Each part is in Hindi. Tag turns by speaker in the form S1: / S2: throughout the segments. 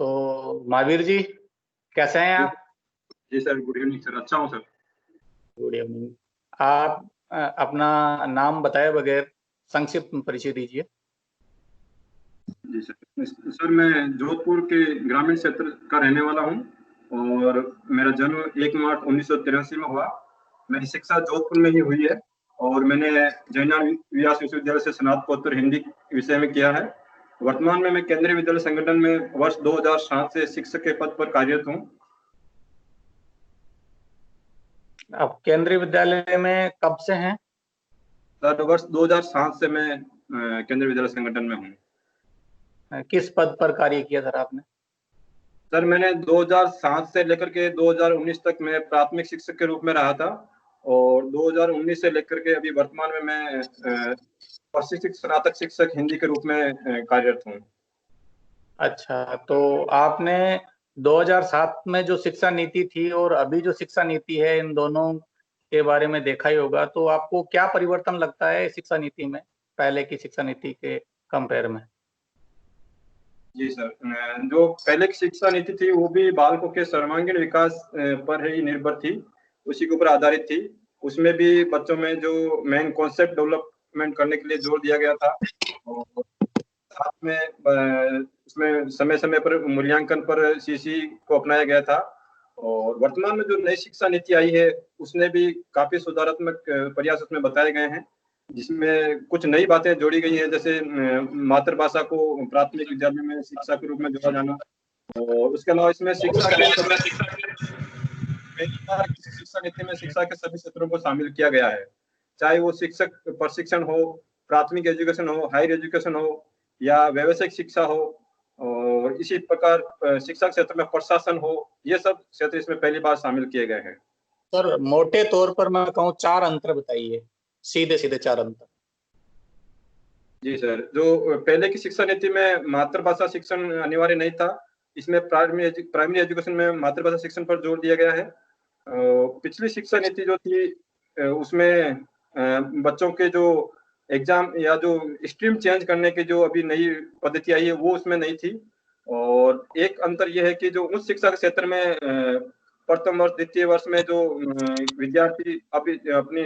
S1: तो महावीर जी, कैसे हैं
S2: जी
S1: आप?
S2: जी सर, गुड इवनिंग सर। अच्छा हूँ सर।
S1: Good evening. आप अपना नाम बताए बगैर संक्षिप्त में परिचय दीजिए।
S2: जी सर, सर मैं जोधपुर के ग्रामीण क्षेत्र का रहने वाला हूँ और मेरा जन्म 1 मार्च 1983 में हुआ। मेरी शिक्षा जोधपुर में ही हुई है और मैंने जयनारायण व्यास विश्वविद्यालय से स्नातकोत्तर हिंदी विषय में किया है। वर्तमान में मैं केंद्रीय विद्यालय संगठन में वर्ष 2007 से शिक्षक के पद पर कार्यरत हूँ।
S1: आप केंद्रीय विद्यालय में कब से हैं?
S2: सर वर्ष 2007 से मैं केंद्रीय विद्यालय संगठन में हूँ।
S1: किस पद पर कार्य किया सर आपने?
S2: सर मैंने 2007 से लेकर के 2019 तक मैं प्राथमिक शिक्षक के रूप में रहा था और 2019 से लेकर के अभी वर्तमान में मैं प्रशिक्षक स्नातक शिक्षक हिंदी के रूप में कार्यरत हूँ।
S1: अच्छा, तो आपने 2007 में जो शिक्षा नीति थी और अभी जो शिक्षा नीति है, इन दोनों के बारे में देखा ही होगा, तो आपको क्या परिवर्तन लगता है शिक्षा नीति में पहले की शिक्षा नीति के कंपेयर में?
S2: जी सर, जो पहले की शिक्षा नीति थी वो भी बालकों के सर्वांगीण विकास पर ही निर्भर थी, उसी के ऊपर आधारित थी। उसमें भी बच्चों में जो मेन कॉन्सेप्ट डेवलपमेंट करने के लिए जोर दिया गया था और साथ में उसमें समय समय पर मूल्यांकन पर सीसी को अपनाया गया था। और वर्तमान में जो नई शिक्षा नीति आई है उसने भी काफी सुधारात्मक प्रयास उसमें बताए गए हैं, जिसमें कुछ नई बातें जोड़ी गई हैं, जैसे मातृभाषा को प्राथमिक विद्यालय में शिक्षा के रूप में जोड़ा जाना। और उसके अलावा इसमें शिक्षा के सभी पहली बार किसी शिक्षा नीति में शिक्षा के सभी क्षेत्रों को शामिल किया गया है, चाहे वो शिक्षक प्रशिक्षण हो, प्राथमिक एजुकेशन हो, हायर एजुकेशन हो या व्यावसायिक शिक्षा हो, और इसी प्रकार शिक्षा क्षेत्र में प्रशासन हो, ये सब क्षेत्र इसमें पहली बार शामिल किए गए हैं।
S1: सर मोटे तौर पर मैं कहूँ 4 अंतर बताइए, सीधे सीधे 4 अंतर।
S2: जी सर, जो पहले की शिक्षा नीति में मातृभाषा शिक्षण अनिवार्य नहीं था, इसमें प्राइमरी एजुकेशन में मातृभाषा शिक्षण पर जोर दिया गया है। पिछली शिक्षा नीति जो थी उसमें बच्चों के जो एग्जाम या जो स्ट्रीम चेंज करने की जो अभी नई पद्धति आई है वो उसमें नहीं थी। और एक अंतर यह है कि जो उच्च शिक्षा के क्षेत्र में प्रथम वर्ष द्वितीय वर्ष में जो विद्यार्थी अभी अपनी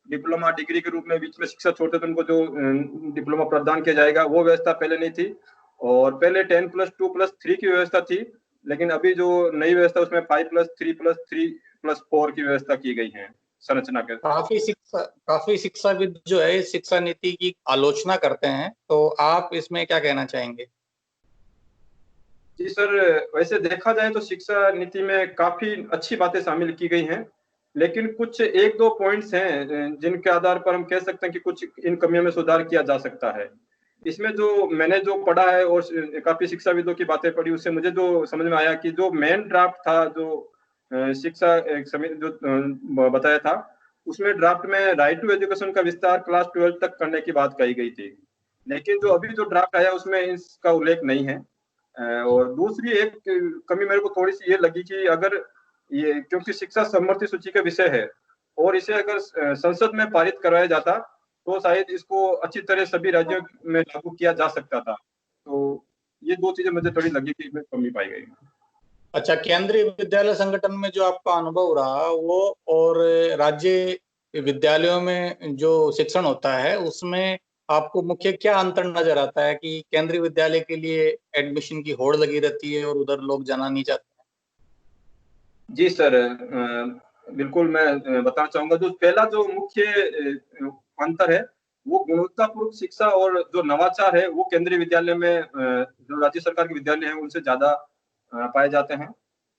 S2: डिप्लोमा डिग्री के रूप में बीच में शिक्षा छोड़ते थे, उनको जो डिप्लोमा प्रदान किया जाएगा वो व्यवस्था पहले नहीं थी। और पहले 10+2+3 की व्यवस्था थी, लेकिन अभी जो नई व्यवस्था उसमें 5+3+3+4 की व्यवस्था की गई है संरचना के।
S1: काफी शिक्षाविद जो है इस शिक्षा नीति की आलोचना करते हैं, तो आप इसमें क्या कहना चाहेंगे?
S2: जी सर, वैसे देखा जाए तो शिक्षा नीति में काफी अच्छी बातें शामिल की गई हैं, लेकिन कुछ एक दो पॉइंट्स हैं जिनके आधार पर हम कह सकते हैं कि कुछ इन कमियों में सुधार किया जा सकता है। इसमें जो मैंने जो पढ़ा है और काफी शिक्षाविदों की बातें पढ़ी, उससे मुझे जो समझ में आया कि जो मेन ड्राफ्ट था, जो शिक्षा एक समिति जो बताया था, उसमें ड्राफ्ट में राइट टू एजुकेशन का विस्तार क्लास 12 तक करने की बात कही गई थी, लेकिन जो अभी जो ड्राफ्ट आया उसमें इसका उल्लेख नहीं है। और दूसरी एक कमी मेरे को थोड़ी सी ये लगी कि अगर ये, क्योंकि शिक्षा समवर्ती सूची का विषय है और इसे अगर संसद में पारित करवाया जाता तो शायद इसको अच्छी तरह सभी राज्यों में लागू किया जा सकता था। तो ये दो चीजें मुझे थोड़ी लगी कि इसमें कमी पाई गई।
S1: अच्छा, केंद्रीय विद्यालय संगठन में जो आपका अनुभव रहा वो और राज्य विद्यालयों में जो शिक्षण होता है उसमें आपको मुख्य क्या अंतर नजर आता है कि केंद्रीय विद्यालय के लिए एडमिशन की होड़ लगी रहती है और उधर लोग जाना नहीं चाहते?
S2: जी सर, बिल्कुल मैं बताना चाहूंगा। जो पहला जो मुख्य अंतर है वो गुणवत्तापूर्ण शिक्षा और जो नवाचार है वो केंद्रीय विद्यालय में जो राज्य सरकार के विद्यालय हैं उनसे ज्यादा पाए जाते हैं।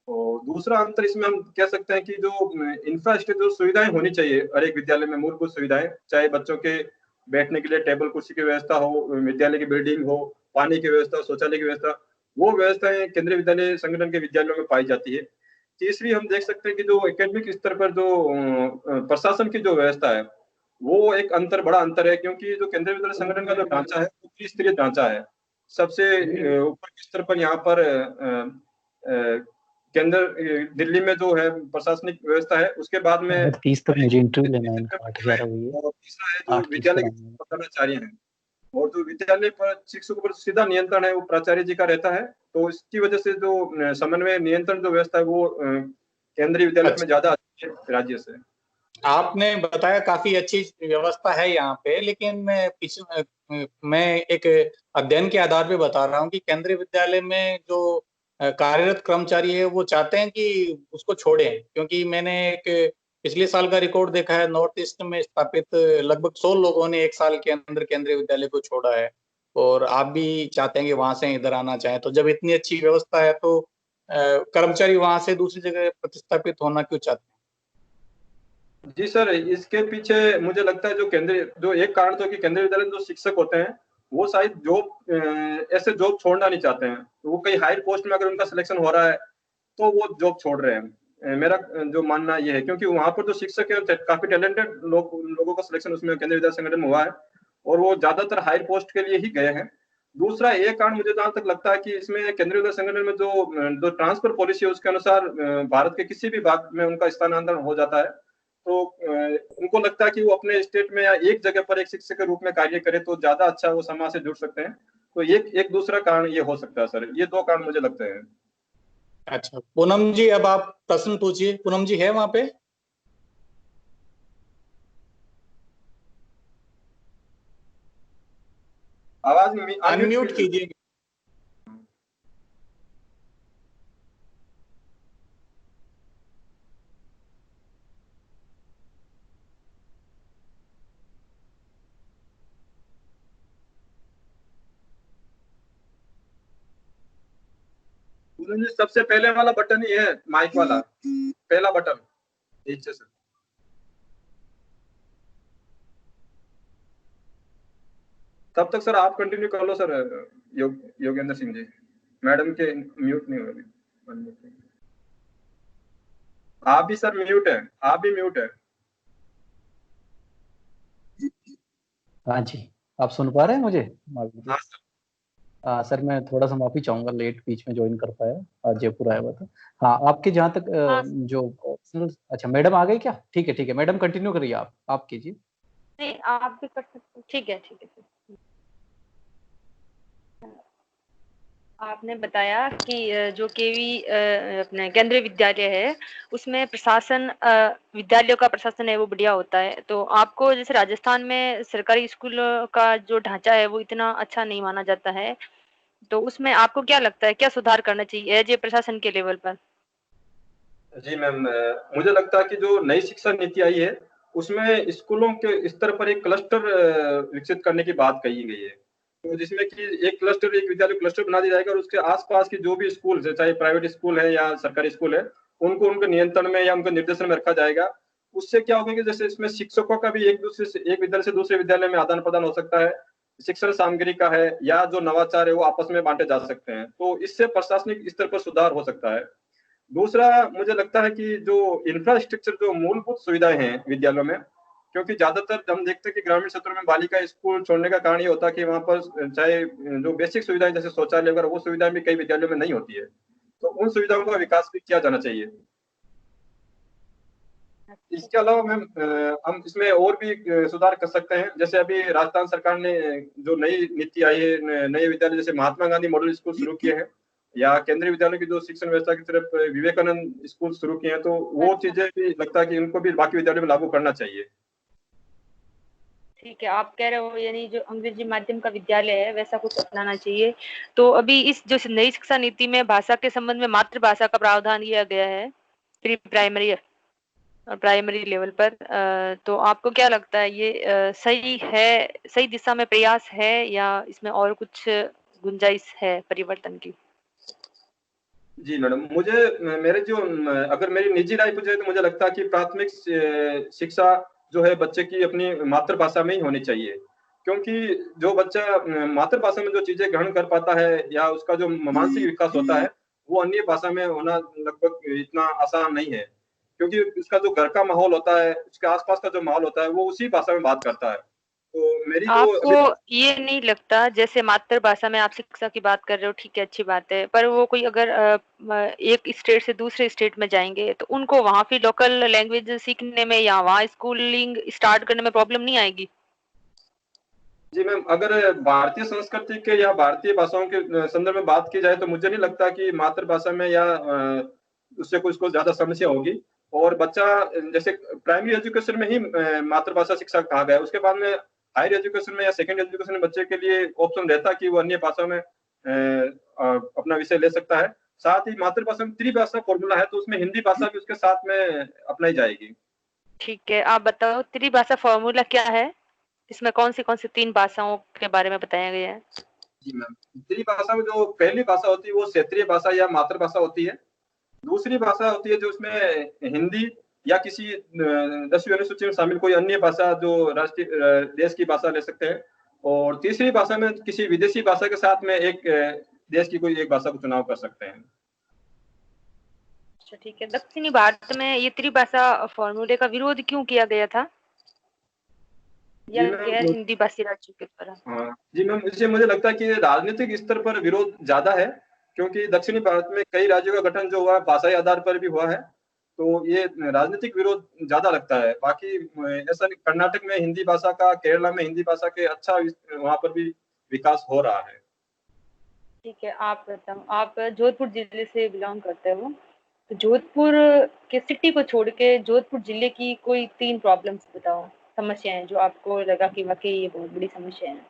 S2: और दूसरा अंतर इसमें हम कह सकते हैं कि जो इंफ्रास्ट्रक्चर जो सुविधाएं होनी चाहिए हर एक विद्यालय में, मूलभूत सुविधाएं, चाहे बच्चों के बैठने के लिए टेबल कुर्सी की व्यवस्था हो, विद्यालय की बिल्डिंग हो, पानी की व्यवस्था, शौचालय की व्यवस्था, वो व्यवस्थाएं केंद्रीय विद्यालय संगठन के विद्यालयों में पाई जाती है। तीसरी हम देख सकते हैं कि जो एकेडमिक स्तर पर जो प्रशासन की जो व्यवस्था है वो एक अंतर, बड़ा अंतर है, क्योंकि जो केंद्रीय विद्यालय संगठन का जो ढांचा है वो त्रिस्तरीय ढांचा है। सबसे ऊपर के स्तर पर यहाँ पर केंद्र दिल्ली में जो है प्रशासनिक व्यवस्था है, उसके बाद में
S3: 30 तक मुझे इंटरव्यू लेना है, 8 11 हुई है,
S2: और तीसरा है जो
S3: 8
S2: विद्यालय के प्रधानाचार्य हैं। और जो विद्यालय पर शिक्षकों पर सीधा नियंत्रण है वो प्राचार्य जी का रहता है, तो इसकी वजह से जो समन्वय नियंत्रण जो व्यवस्था है वो केंद्रीय विद्यालय में
S1: अच्छा,
S2: ज्यादा अच्छी है राज्य से।
S1: आपने बताया काफी अच्छी व्यवस्था है यहाँ पे, लेकिन मैं एक अध्ययन के आधार पे बता रहा हूँ कि केंद्रीय विद्यालय में जो कार्यरत कर्मचारी है वो चाहते हैं कि उसको छोड़ें, क्योंकि मैंने एक पिछले साल का रिकॉर्ड देखा है, नॉर्थ ईस्ट में स्थापित लगभग 100 लोगों ने एक साल के अंदर केंद्रीय विद्यालय को छोड़ा है। और आप भी चाहते हैं कि वहां से इधर आना चाहें, तो जब इतनी अच्छी व्यवस्था है तो कर्मचारी वहां से दूसरी जगह प्रतिस्थापित होना क्यों चाहते
S2: जी सर, इसके पीछे मुझे लगता है जो केंद्रीय जो एक कारण तो कि केंद्रीय विद्यालय में जो शिक्षक होते हैं वो शायद जॉब ऐसे जॉब छोड़ना नहीं चाहते हैं, तो वो कहीं हायर पोस्ट में अगर उनका सिलेक्शन हो रहा है तो वो जॉब छोड़ रहे हैं। मेरा जो मानना ये है, क्योंकि वहां पर जो शिक्षक है काफी टैलेंटेड लोगों का सिलेक्शन उसमें केंद्रीय विद्यालय संगठन में हुआ है और वो ज्यादातर हायर पोस्ट के लिए ही गए हैं। दूसरा एक कारण मुझे जहां तक लगता है कि इसमें केंद्रीय विद्यालय संगठन में जो ट्रांसफर पॉलिसी है उसके अनुसार भारत के किसी भी भाग में उनका स्थानांतरण हो जाता है, तो उनको लगता है कि वो अपने स्टेट में या एक जगह पर एक शिक्षक के रूप में कार्य करे तो ज्यादा अच्छा वो समाज से जुड़ सकते हैं। तो एक एक दूसरा कारण ये हो सकता है सर, ये दो कारण मुझे लगते हैं।
S1: हैं? अच्छा, पूनम जी, अब आप प्रश्न पूछिए। पूनम जी है वहां पे?
S2: आवाज अनम्यूट
S1: अनम्यूट
S2: कीजिए।
S1: कीजिए।
S2: पूनम जी, सबसे पहले वाला बटन ही है माइक वाला, पहला बटन नीचे से। तब तक सर आप कंटिन्यू कर लो सर, योगेंद्र सिंह जी, मैडम के म्यूट नहीं हो रही। आप भी सर म्यूट है, आप भी म्यूट है।
S3: हाँ जी, आप सुन पा रहे हैं मुझे?
S2: हाँ
S3: सर मैं थोड़ा सा माफी चाहूंगा, लेट बीच में ज्वाइन कर पाया, आज जयपुर आया हुआ था। हाँ, आपके जहाँ तक
S4: हाँ,
S3: जो अच्छा मैडम आ गई क्या? ठीक है ठीक है, मैडम कंटिन्यू करिए, आप कीजिए।
S4: नहीं आप भी कर सकते हो, ठीक है सर। आपने बताया कि जो केवी अपने केंद्रीय विद्यालय है उसमें प्रशासन विद्यालयों का प्रशासन है वो बढ़िया होता है, तो आपको जैसे राजस्थान में सरकारी स्कूल का जो ढांचा है वो इतना अच्छा नहीं माना जाता है, तो उसमें आपको क्या लगता है क्या सुधार करना चाहिए एज ए प्रशासन के लेवल पर?
S2: जी मैम, मुझे लगता है कि जो नई शिक्षा नीति आई है उसमें स्कूलों के स्तर पर एक क्लस्टर विकसित करने की बात कही गई है, तो जिसमें कि एक क्लस्टर, एक विद्यालय क्लस्टर बना दिया जाएगा और उसके आसपास के जो भी स्कूल है, चाहे प्राइवेट स्कूल है या सरकारी स्कूल है, उनको उनके नियंत्रण में या उनके निर्देशन में रखा जाएगा। उससे क्या होगा कि जैसे इसमें शिक्षकों का भी एक दूसरे से एक विद्यालय से दूसरे विद्यालय में आदान प्रदान हो सकता है, शिक्षण सामग्री का है या जो नवाचार है वो आपस में बांटे जा सकते हैं, तो इससे प्रशासनिक स्तर पर सुधार हो सकता है। दूसरा मुझे लगता है कि जो इंफ्रास्ट्रक्चर, जो मूलभूत सुविधाएं हैं विद्यालयों में, क्योंकि ज्यादातर हम देखते हैं कि ग्रामीण क्षेत्रों में बालिका स्कूल छोड़ने का कारण ये होता है कि वहां पर चाहे जो बेसिक सुविधाएं जैसे शौचालय वगैरह वो सुविधाएं भी कई विद्यालयों में नहीं होती है, तो उन सुविधाओं का विकास भी किया जाना चाहिए। इसके अलावा मैम हम इसमें और भी सुधार कर सकते हैं, जैसे अभी राजस्थान सरकार ने जो नई नीति आई है, नए विद्यालय जैसे महात्मा गांधी मॉडल स्कूल शुरू किए हैं या केंद्रीय विद्यालय की जो शिक्षण व्यवस्था की तरफ विवेकानंद स्कूल शुरू किए हैं, तो वो
S4: अच्छा,
S2: चीजें भी लगता है कि उनको भी बाकी विद्यालयों में लागू करना चाहिए।
S4: ठीक है, आप कह रहे हो यानी जो अंग्रेजी माध्यम का विद्यालय है वैसा कुछ अपनाना चाहिए। तो अभी इस जो नई शिक्षा नीति में भाषा के संबंध में मातृभाषा का प्रावधान किया गया है प्री प्राइमरी और प्राइमरी लेवल पर, तो आपको क्या लगता है ये सही है, सही दिशा में प्रयास है या इसमें और कुछ गुंजाइश है परिवर्तन की?
S2: जी मैडम, मुझे मेरे जो अगर मेरी निजी राय पूछे तो मुझे लगता है कि प्राथमिक शिक्षा जो है बच्चे की अपनी मातृभाषा में ही होनी चाहिए, क्योंकि जो बच्चा मातृभाषा में जो चीजें ग्रहण कर पाता है या उसका जो मानसिक विकास होता है वो अन्य भाषा में होना लगभग इतना आसान नहीं है, क्योंकि उसका जो घर का माहौल होता है, उसके आसपास का जो माहौल होता है वो उसी भाषा में बात करता है। तो मेरी जो
S4: आपको
S2: अभी
S4: ये नहीं लगता जैसे मातृभाषा में आप शिक्षा की बात कर रहे हो, ठीक है अच्छी बात है, पर वो कोई अगर एक स्टेट से दूसरे स्टेट में जाएंगे तो उनको वहां भी लोकल लैंग्वेज सीखने में या वहाँ स्कूलिंग स्टार्ट करने में प्रॉब्लम नहीं आएगी?
S2: जी मैम, अगर भारतीय संस्कृति के या भारतीय भाषाओं के संदर्भ में बात की जाए तो मुझे नहीं लगता कि मातृभाषा में या उससे कुछ ज्यादा समस्या होगी। और बच्चा जैसे प्राइमरी एजुकेशन में ही मातृभाषा शिक्षा कहा गया है, उसके बाद में हायर एजुकेशन में या सेकेंड एजुकेशन में बच्चे के लिए ऑप्शन रहता है कि वो अन्य भाषा में अपना विषय ले सकता है। साथ ही मातृभाषा में त्रिभाषा फॉर्मूला है, तो उसमें हिंदी भाषा भी उसके साथ में अपनाई जाएगी।
S4: ठीक है, आप बताओ त्रिभाषा फॉर्मूला क्या है? इसमें कौन सी 3 भाषाओं के बारे में बताया गया है?
S2: जी मैम, त्रिभाषा में जो पहली भाषा होती है वो क्षेत्रीय भाषा या मातृभाषा होती है। दूसरी भाषा होती है जो उसमें हिंदी या किसी 10वीं अनुसूची में शामिल कोई अन्य भाषा जो राष्ट्रीय देश की भाषा ले सकते हैं। और तीसरी भाषा में किसी विदेशी भाषा के साथ में एक देश की कोई एक भाषा को चुनाव कर सकते हैं।
S4: अच्छा ठीक है, दक्षिणी भारत में ये त्रिभाषा फॉर्मूले का विरोध क्यों किया गया था? या गैर हिंदी भाषी राज्यों के द्वारा?
S2: हाँ जी मैम, इससे मुझे लगता है कि राजनीतिक स्तर पर विरोध ज्यादा है, क्योंकि दक्षिणी भारत में कई राज्यों का गठन जो हुआ है भाषाई आधार पर भी हुआ है, तो ये राजनीतिक विरोध ज्यादा लगता है। बाकी ऐसा कर्नाटक में हिंदी भाषा का, केरला में हिंदी भाषा के अच्छा वहां पर भी विकास हो रहा है।
S4: ठीक है, आप बताओ, आप जोधपुर जिले से बिलोंग करते हो, तो जोधपुर के सिटी को छोड़ के जोधपुर जिले की कोई 3 प्रॉब्लम्स बताओ, समस्याएं जो आपको लगा कि वाकई ये बहुत बड़ी समस्या है।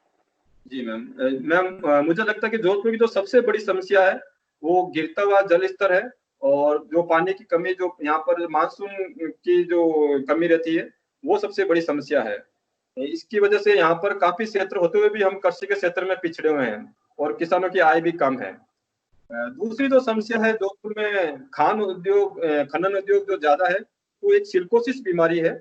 S2: जी मैम, मुझे लगता है कि जोधपुर की जो सबसे बड़ी समस्या है वो गिरता हुआ जल स्तर है, और जो पानी की कमी, जो यहाँ पर मानसून की जो कमी रहती है, वो सबसे बड़ी समस्या है। इसकी वजह से यहाँ पर काफी क्षेत्र होते हुए भी हम कृषि के क्षेत्र में पिछड़े हुए हैं और किसानों की आय भी कम है। दूसरी जो समस्या है जोधपुर में खान उद्योग, खनन उद्योग जो ज्यादा है, तो एक सिल्कोसिस बीमारी है,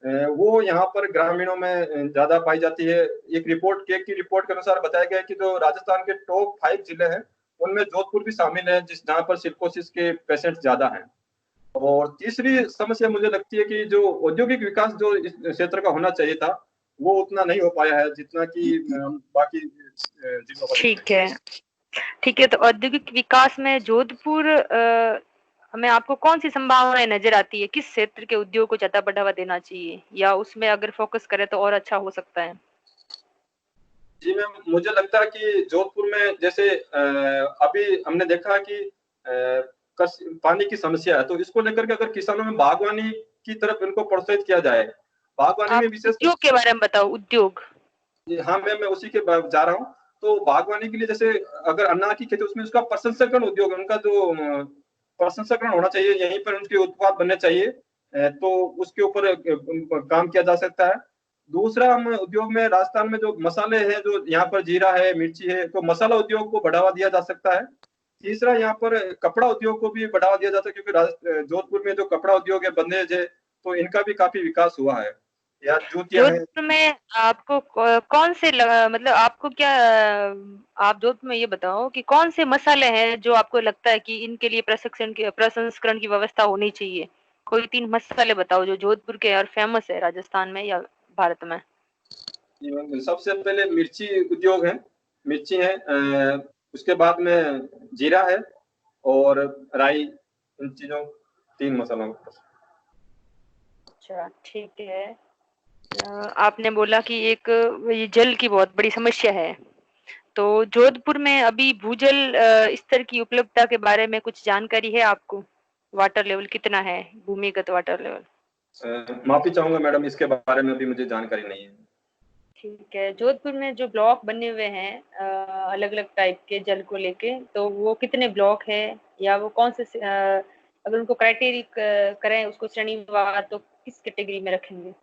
S2: वो यहाँ पर ग्रामीणों में ज्यादा पाई जाती है। एक रिपोर्ट, केक की रिपोर्ट के अनुसार बताया गया है कि जो राजस्थान के टॉप 5 जिले हैं उनमें जोधपुर भी शामिल है, जहाँ पर सिल्कोसिस के पेशेंट ज्यादा हैं। और तीसरी समस्या मुझे लगती है कि जो औद्योगिक विकास जो इस क्षेत्र का होना चाहिए था, वो उतना नहीं हो पाया है जितना कि बाकी जिलों का।
S4: ठीक है, ठीक है, तो औद्योगिक विकास में जोधपुर हमें आपको कौन सी संभावनाएं नजर आती है? किस क्षेत्र के उद्योग को ज्यादा बढ़ावा देना चाहिए, या उसमें अगर फोकस करें तो और अच्छा हो सकता है?
S2: जी मैम, मुझे लगता है कि जोधपुर में जैसे अभी हमने देखा कि पानी की समस्या है, तो इसको लेकर के अगर किसानों में बागवानी की तरफ इनको प्रोत्साहित किया जाए, बागवानी
S4: आप
S2: में विशेष।
S4: उद्योग के बारे में बताओ, उद्योग।
S2: हाँ मैम, मैं उसी के जा रहा हूँ। तो बागवानी के लिए जैसे अगर अनार की खेती, उसमें उसका प्रसंस्करण उद्योग, उनका जो प्रसंस्करण होना चाहिए, यहीं पर उनके उत्पाद बनने चाहिए, तो उसके ऊपर काम किया जा सकता है। दूसरा, हम उद्योग में राजस्थान में जो मसाले हैं, जो यहाँ पर जीरा है, मिर्ची है, तो मसाला उद्योग को बढ़ावा दिया जा सकता है। तीसरा, यहाँ पर कपड़ा उद्योग को भी बढ़ावा दिया जाता है, क्योंकि जोधपुर में जो कपड़ा उद्योग है, बंदेज है, तो इनका भी काफी विकास हुआ है, या जूतियां हैं।
S4: जोधपुर में आपको कौन से मतलब आपको क्या आप जोधपुर में ये बताओ कि कौन से मसाले हैं जो आपको लगता है कि इनके लिए प्रसंस्करण की व्यवस्था होनी चाहिए? कोई 3 मसाले बताओ जो जोधपुर के और फेमस है राजस्थान में या भारत में।
S2: जी मैम, सबसे पहले मिर्ची उद्योग है, मिर्ची है, उसके बाद में जीरा है और राई, इन चीजों 3 मसालों।
S4: अच्छा ठीक है, आपने बोला कि एक ये जल की बहुत बड़ी समस्या है, तो जोधपुर में अभी भूजल स्तर की उपलब्धता के बारे में कुछ जानकारी है आपको? वाटर लेवल कितना है, भूमिगत वाटर लेवल?
S2: माफी चाहूंगा मैडम, इसके बारे में अभी मुझे जानकारी नहीं है।
S4: ठीक है, जोधपुर में जो ब्लॉक बने हुए हैं अलग अलग टाइप के जल को लेके, तो वो कितने ब्लॉक है, या वो कौन से अगर उनको क्राइटेरिया करें उसको श्रेणीवार, तो किस कैटेगरी में रखेंगे?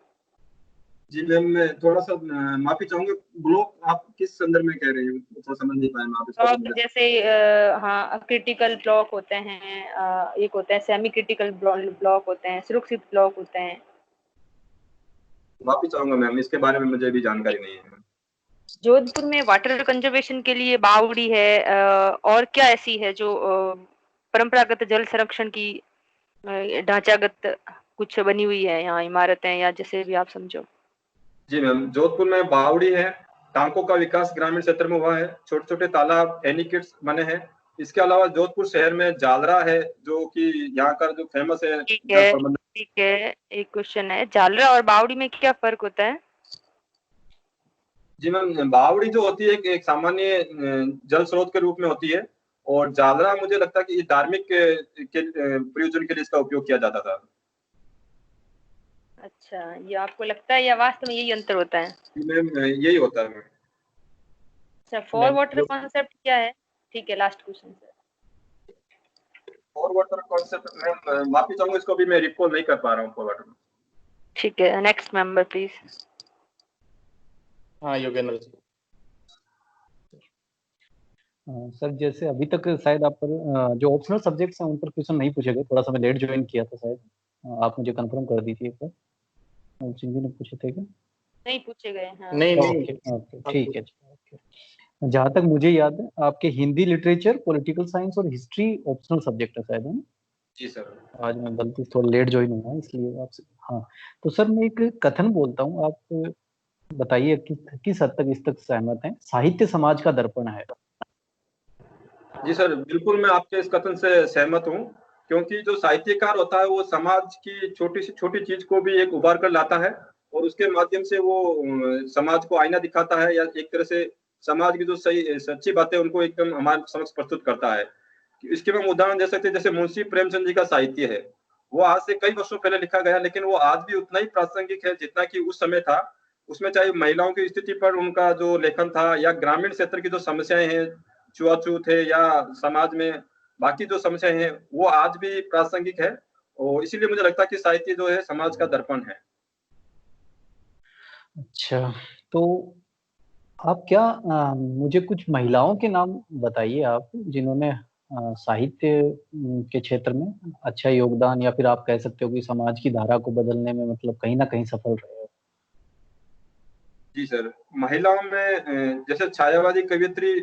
S2: जी मैम, मैं थोड़ा सा माफी चाहूंगा, ब्लॉक आप किस संदर्भ में कह रहे हैं, थोड़ा समझ नहीं पाया मैं, आप इसको
S4: ब्लॉक जैसे हाँ, क्रिटिकल ब्लॉक होते हैं, एक होता है सेमी क्रिटिकल ब्लॉक होते हैं, सुरक्षित ब्लॉक होते हैं।
S2: माफी चाहूंगा मैम, इसके बारे में मुझे भी जानकारी नहीं है।
S4: जोधपुर में वाटर कंजर्वेशन के लिए बावड़ी है, और क्या ऐसी है जो परंपरागत जल संरक्षण की ढांचागत कुछ बनी हुई है यहाँ, इमारतें या जैसे भी आप समझो?
S2: जी मैम, जोधपुर में बावड़ी है, टांकों का विकास ग्रामीण क्षेत्र में हुआ है, छोटे छोटे तालाब, एनीकेट्स बने हैं। इसके अलावा जोधपुर शहर में जालरा है, जो कि यहाँ का जो फेमस है जल प्रबंधन।
S4: ठीक है, एक क्वेश्चन है, जालरा और बावड़ी में क्या फर्क होता है?
S2: जी मैम, बावड़ी जो होती है एक सामान्य जल स्रोत के रूप में होती है, और जालरा मुझे लगता है कि धार्मिक के प्रयोजन के लिए इसका उपयोग किया जाता था।
S4: अच्छा, ये आपको लगता है या वास्तव में यही अंतर होता है?
S2: मैम यही होता है मैम।
S4: अच्छा, फॉर वाटर कॉन्सेप्ट क्या है? ठीक है, last question sir.
S2: For water concept ma'am, माफी चाहूंगा, इसको भी मैं रिकॉल नहीं कर पा रहा हूँ फॉर वाटर में।
S4: ठीक है, नेक्स्ट मेंबर प्लीज।
S1: हाँ योगेंद्र जी।
S3: सर जैसे अभी तक शायद आप पर जो ऑप्शनल सब्जेक्ट्स हैं उन पर क्वेश्चन नहीं पूछे गए, थोड़ा सा मैं लेट ज्वाइन किया था शायद, आप मुझे कंफर्म कर दीजिए एक बार। सिंह जी ने पूछे थे क्या?
S4: नहीं पूछे गए, हाँ।
S1: नहीं
S3: ओके ओके ठीक है ओके। जहाँ तक मुझे याद है आपके हिंदी लिटरेचर, पॉलिटिकल साइंस और हिस्ट्री ऑप्शनल सब्जेक्ट है शायद, है ना?
S2: जी सर।
S3: आज मैं गलती से थोड़ा लेट ज्वाइन हुआ इसलिए आपसे। हाँ, तो सर मैं एक कथन बोलता हूँ, आप बताइए किस हद तक इस तक सहमत हैं। साहित्य समाज का दर्पण है।
S2: जी सर, बिल्कुल मैं आपके इस कथन से सहमत हूँ, क्योंकि जो साहित्यकार होता है वो समाज की छोटी से छोटी चीज को भी एक उभार कर लाता है, और उसके माध्यम से वो समाज को आईना दिखाता है, या एक तरह से समाज की जो सही सच्ची बातें उनको एकदम हमारे समक्ष प्रस्तुत करता है। इसके हम उदाहरण दे सकते हैं, जैसे मुंशी प्रेमचंद जी का साहित्य है, वो आज से कई वर्षों पहले लिखा गया, लेकिन वो आज भी उतना ही प्रासंगिक है जितना कि उस समय था। उसमें चाहे महिलाओं की स्थिति पर उनका जो लेखन था, या ग्रामीण क्षेत्र की जो समस्याएं हैं, छुआछूत है, या समाज में बाकी जो समस्याएं हैं, वो आज भी प्रासंगिक है, और इसीलिए मुझे लगता है कि साहित्य जो है समाज का दर्पण है।
S3: अच्छा, तो आप क्या मुझे कुछ महिलाओं के नाम बताइए आप, जिन्होंने साहित्य के क्षेत्र में अच्छा योगदान, या फिर आप कह सकते हो कि समाज की धारा को बदलने में मतलब कहीं ना कहीं सफल रहे हो।
S2: जी सर, महिलाओं में जैसे छायावादी कवियत्री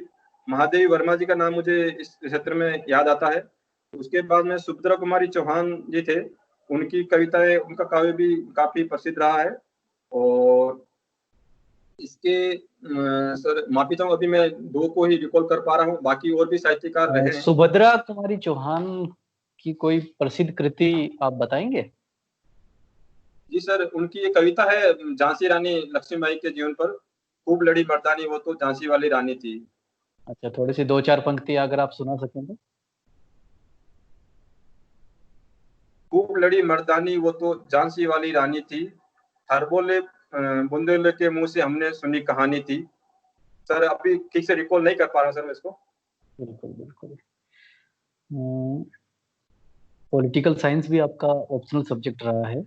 S2: महादेवी वर्मा जी का नाम मुझे इस क्षेत्र में याद आता है। उसके बाद में सुभद्रा कुमारी चौहान जी थे, उनकी कविताएं, उनका काव्य भी काफी प्रसिद्ध रहा है। और इसके सर माफी चाहूंगा, अभी मैं दो को ही रिकॉल कर पा रहा हूँ, बाकी और भी साहित्यकार रहे हैं।
S3: सुभद्रा कुमारी चौहान की कोई प्रसिद्ध कृति आप बताएंगे?
S2: जी सर, उनकी एक कविता है झांसी रानी लक्ष्मीबाई के जीवन पर, खूब लड़ी मर्दानी वो तो झांसी वाली रानी थी।
S3: अच्छा, थोड़ी सी दो चार पंक्ति अगर आप सुना सकें तो।
S2: खूब लड़ी मर्दानी वो तो झांसी वाली रानी थी, हर बोले बुंदेले के मुंह से हमने सुनी कहानी थी। सर अभी ठीक से रिकॉल नहीं कर पा रहा सर मैं इसको।
S3: बिल्कुल बिल्कुल। पॉलिटिकल साइंस भी आपका ऑप्शनल सब्जेक्ट रहा है।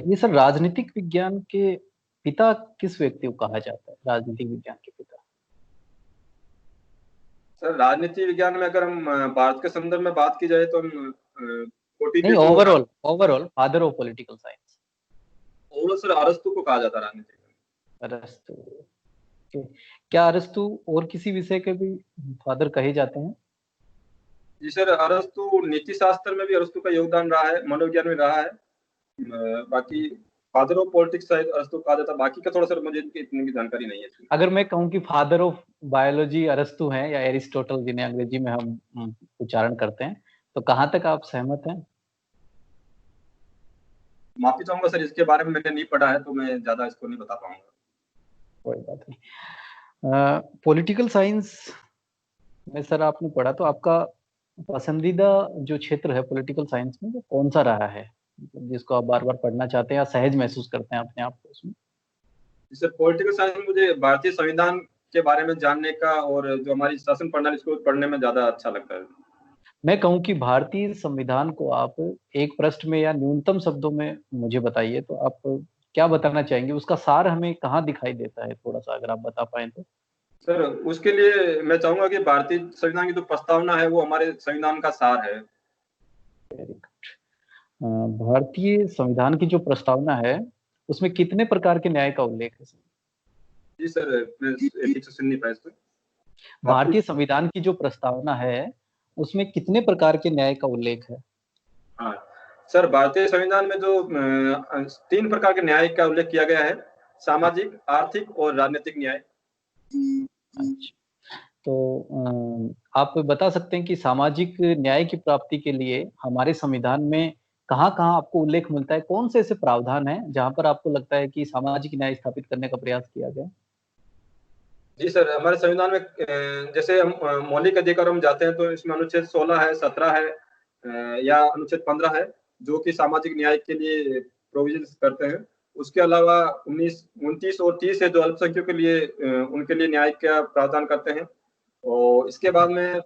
S3: ये सर राजनीतिक विज्ञान के पिता किस व्यक्ति को कहा जाता है, राजनीतिक विज्ञान के पिता?
S2: सर राजनीति विज्ञान में अगर हम भारत के संदर्भ में बात की जाए तो हम
S3: नहीं, overall overall father of political science.
S2: Overall sir अरस्तु को कहा जाता है राजनीति में।
S3: अरस्तु। क्या अरस्तु और किसी विषय के भी फादर कहे जाते हैं?
S2: जी सर, अरस्तु नीति शास्त्र में भी अरस्तु का योगदान रहा है, मनोविज्ञान में रहा है। बाकी फादर ऑफ पॉलिटिक्स शायद अरस्तु कहा जाता है, बाकी का थोड़ा सर मुझे इतनी भी जानकारी नहीं है।
S3: अगर मैं कहूँ कि फादर ऑफ बायोलॉजी अरस्तु हैं, या एरिस्टोटल जिन्हें अंग्रेजी में हम उच्चारण करते हैं, तो कहाँ तक आप सहमत हैं?
S2: माफी चाहूंगा सर, इसके बारे में मैंने नहीं पढ़ा है, तो मैं ज्यादा इसको नहीं बता पाऊंगा।
S3: कोई बात नहीं। पॉलिटिकल साइंस में सर आपने पढ़ा, तो आपका पसंदीदा जो क्षेत्र है पॉलिटिकल साइंस में वो कौन सा रहा है, जिसको आप बार बार पढ़ना चाहते हैं या सहज महसूस करते हैं अपने आप को उसमें?
S2: सर पॉलिटिकल साइंस में मुझे भारतीय संविधान के बारे में जानने का, और जो हमारी शासन प्रणाली इसको पढ़ने में ज्यादा अच्छा लगता है।
S3: मैं कहूँ कि भारतीय संविधान को आप एक पृष्ठ में या न्यूनतम शब्दों में मुझे बताइए, तो आप क्या बताना चाहेंगे, उसका सार हमें कहाँ दिखाई देता है, थोड़ा सा अगर आप बता पाए तो।
S2: सर उसके लिए मैं चाहूंगा कि भारतीय संविधान की जो प्रस्तावना है वो हमारे संविधान का सार है।
S3: Very good. भारतीय संविधान की जो प्रस्तावना है उसमें कितने प्रकार के न्याय का उल्लेख है सर?
S2: जी सर, ठीक से सुन नहीं पाया इसको।
S3: भारतीय संविधान की जो प्रस्तावना है उसमें कितने प्रकार के न्याय का उल्लेख है?
S2: हाँ सर, भारतीय संविधान में जो 3 प्रकार के न्याय का उल्लेख किया गया है, सामाजिक, आर्थिक और राजनीतिक न्याय।
S3: अच्छा, तो आप बता सकते हैं कि सामाजिक न्याय की प्राप्ति के लिए हमारे संविधान में कहाँ कहाँ आपको उल्लेख मिलता है, कौन से ऐसे प्रावधान हैं जहां पर आपको लगता है कि सामाजिक न्याय स्थापित करने का प्रयास किया गया?
S2: जी सर, हमारे संविधान में जैसे हम मौलिक अधिकार हम जाते हैं तो इसमें अनुच्छेद 16 है, 17 है या अनुच्छेद 15 है, जो कि सामाजिक न्याय के लिए प्रोविजंस करते हैं। उसके अलावा 19, 29 और 30 है जो अल्पसंख्यकों के लिए उनके लिए न्याय का प्रावधान करते हैं। और इसके बाद में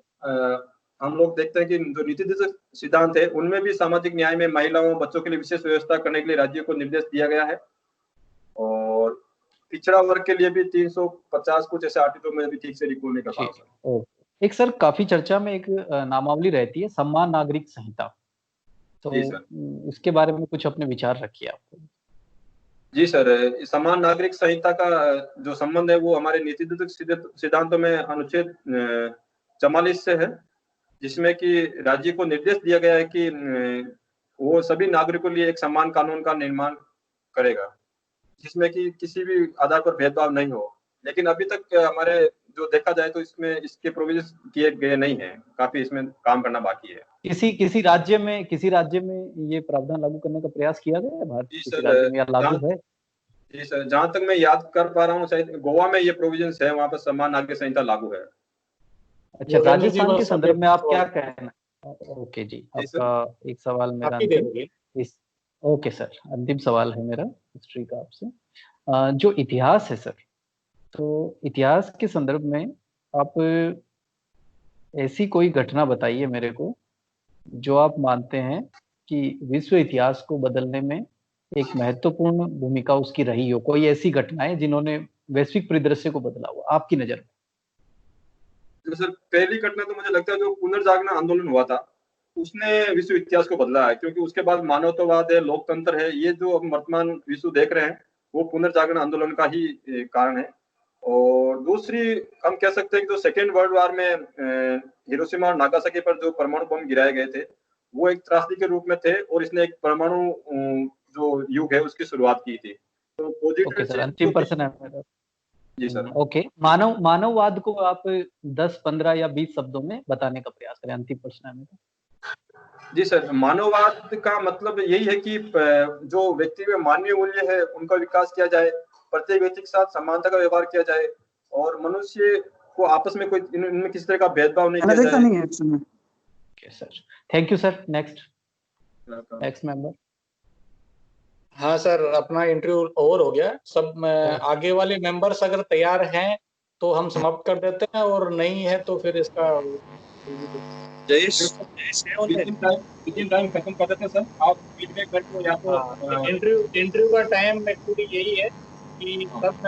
S2: हम लोग देखते हैं कि जो नीति निर्देशक सिद्धांत है उनमें भी सामाजिक न्याय में महिलाओं बच्चों के लिए विशेष व्यवस्था करने के लिए राज्यों को निर्देश दिया गया है। और पिछड़ा वर्ग के लिए भी 350 कुछ ऐसे आर्टिकल में भी ठीक से लिखने का
S3: जी,
S2: काम सर।
S3: एक सर काफी चर्चा में एक नामावली रहती है सम्मान नागरिक संहिता, तो
S2: जी सर।
S3: इसके बारे में कुछ अपने विचार रखिए आप।
S2: जी सर, समान नागरिक संहिता का जो संबंध है वो हमारे नीति निर्देशक सिद्धांतों में अनुच्छेद 44 से है, जिसमें कि राज्य को निर्देश दिया गया है कि वो सभी नागरिकों के लिए एक समान कानून का निर्माण करेगा, जिसमें कि किसी भी आधार पर भेदभाव नहीं हो। लेकिन अभी तक हमारे जो देखा जाए तो इसमें इसके प्रोविजंस किए गए नहीं है, काफी इसमें काम करना बाकी है।
S3: किसी राज्य में ये प्रावधान लागू करने का प्रयास किया गया है भारत
S2: जी
S3: किसी
S2: सर,
S3: राज्य में, या लागू है?
S2: जी सर, जहां तक मैं याद कर पा रहा हूँ शायद गोवा में ये प्रोविजंस है, वहां पर समान नागरिक संहिता लागू है।
S3: अच्छा, राजस्थान के संदर्भ में आप क्या कहना? ओके जी, आपका एक सवाल मेरा इस ओके सर, अंतिम सवाल है मेरा हिस्ट्री का आपसे। जो इतिहास है सर, तो इतिहास के संदर्भ में आप ऐसी कोई घटना बताइए मेरे को जो आप मानते हैं कि विश्व इतिहास को बदलने में एक महत्वपूर्ण भूमिका उसकी रही हो। कोई ऐसी घटनाएं जिन्होंने वैश्विक परिदृश्य को बदला हो आपकी नजर में?
S2: तो सर, पहली घटना तो मुझे लगता है जो पुनर्जागरण आंदोलन हुआ था उसने विश्व इतिहास को बदला है, क्योंकि उसके बाद मानवतावाद है, लोकतंत्र है, ये जो हम वर्तमान विश्व देख रहे हैं वो पुनर्जागरण आंदोलन का ही कारण है। और दूसरी हम कह सकते हैं कि जो सेकेंड वर्ल्ड वॉर में हिरोशिमा और नागासाकी पर जो परमाणु बम गिराए गए थे वो एक त्रासदी के रूप में थे, और इसने एक परमाणु जो युग है उसकी शुरुआत की थी। तो
S3: ओके सर, अंतिम प्रश्न है मेरा।
S2: जी सर।
S3: ओके, मानववाद को आप 10, 15 या 20 शब्दों में बताने का प्रयास करें, अंतिम प्रश्न है मेरा।
S2: जी सर, मानववाद का मतलब यही है कि जो व्यक्ति में मानवीय मूल्य है उनका विकास किया जाए, प्रत्येक व्यक्ति के साथ समानता का व्यवहार किया जाए, और मनुष्य को आपस में कोई इनमें किसी तरह का भेदभाव नहीं किया जाए।
S3: Okay sir, thank you sir. Next member.
S1: हाँ सर, अपना इंटरव्यू ओवर हो गया सब। आगे वाले मेंबर्स अगर तैयार हैं तो हम समाप्त कर देते हैं, और नहीं है तो फिर इसका
S2: विदिन टाइम खत्म कर देते हैं सर। आप फीडबैक करके या तो
S1: इंटरव्यू का टाइम एक्चुअली यही है कि सब